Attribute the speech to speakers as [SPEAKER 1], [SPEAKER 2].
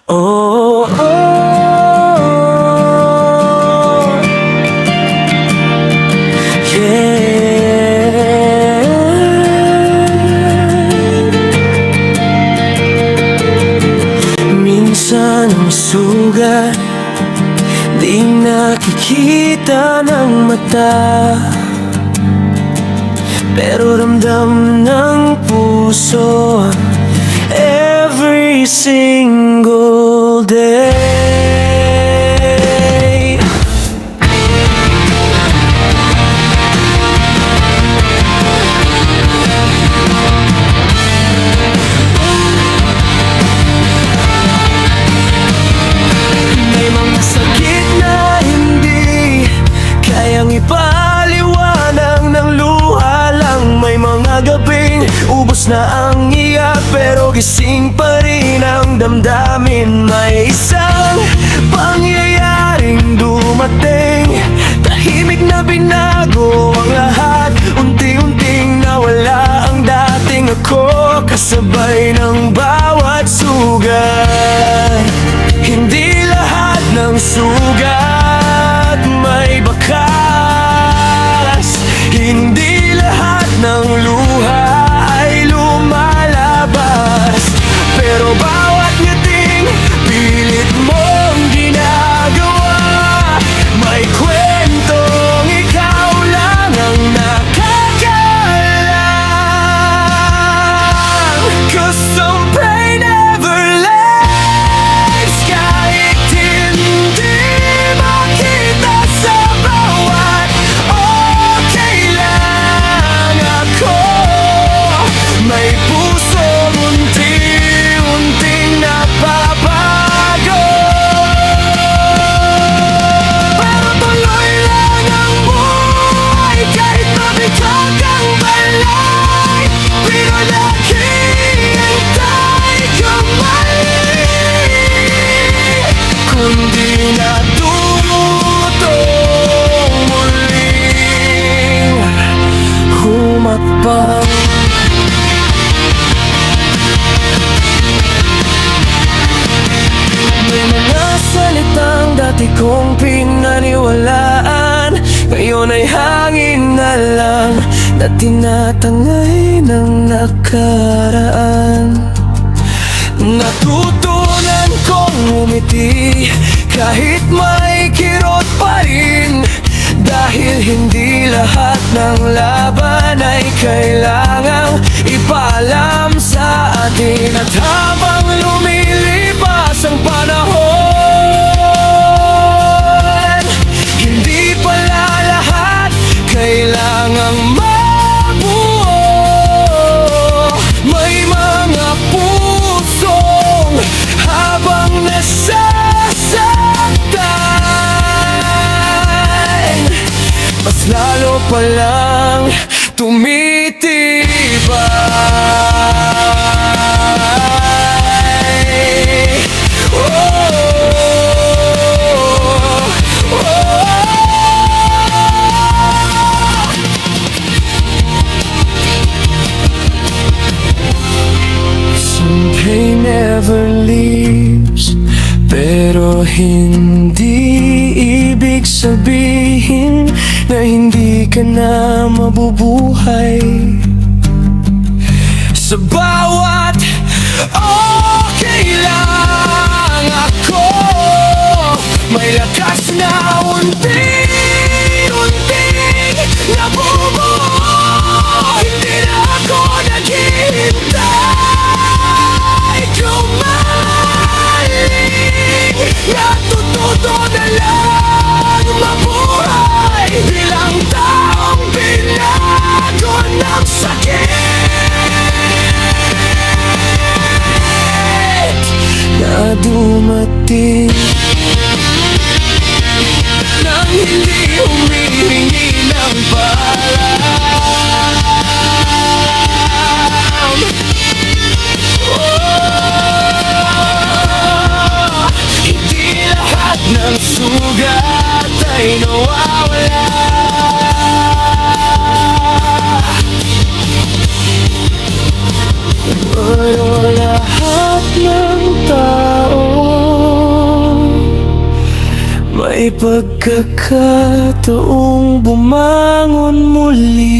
[SPEAKER 1] Oh, oh, yeah. Minsan ang sugat di nakikita ng mata, pero ramdam ng puso every single day. May mga sakit na hindi kayang ipaliwanag ng luha lang. May mga gabing ubos na ang iyak, pero gising pa rin ang damdamin. May isang pangyayaring dumating, tahimik na binago ang lahat. Unti-unting nawala ang dating ako, kasabay ng bawat sugat. Hindi lahat ng sugat may bakas, hindi lahat ng luha ay lumalabas. Pero bawat ngiting pilit mong ginagawa, may kwentong ikaw lang ang nakakaalam. 'Cause some pain never lasts, kahit hindi makita sa bawat okay lang ako. May pusong unti-unting napapago, pero tuloy lang ang buhay kahit mabigat ang balay. Pero naghihintay ka mali, kundi natutong muling humapang. May mga salitang dati kong pinaniwalaan, ngayon ay hangin na lang na tinatangay ng nakaraan. Natutunan kong umiti kahit may kirot pa rin, dahil hindi lahat ng laban ay kailangang ipaalam sa atin. At habang lumilipas ang panahon, hindi pala lahat kailangang mabuo. May mga pusong habang nasasaktan, mas lalo palang tumitibay. Oh, oh, oh. Some pain never leaves, pero hindi ibig sabihin na hindi ka na mabubuhay. Sa bawat okay lang ako, may lakas na unti-unting nabubuo. Hindi na ako naghihintay gumaling, natututo na lang mabuhay bilang taong binago ng sakit na dumating nang hindi humihingi ng paalam. Oh, hindi lahat ng sugat ay nawawala, pero lahat ng tao May pagkakataong bumangon muli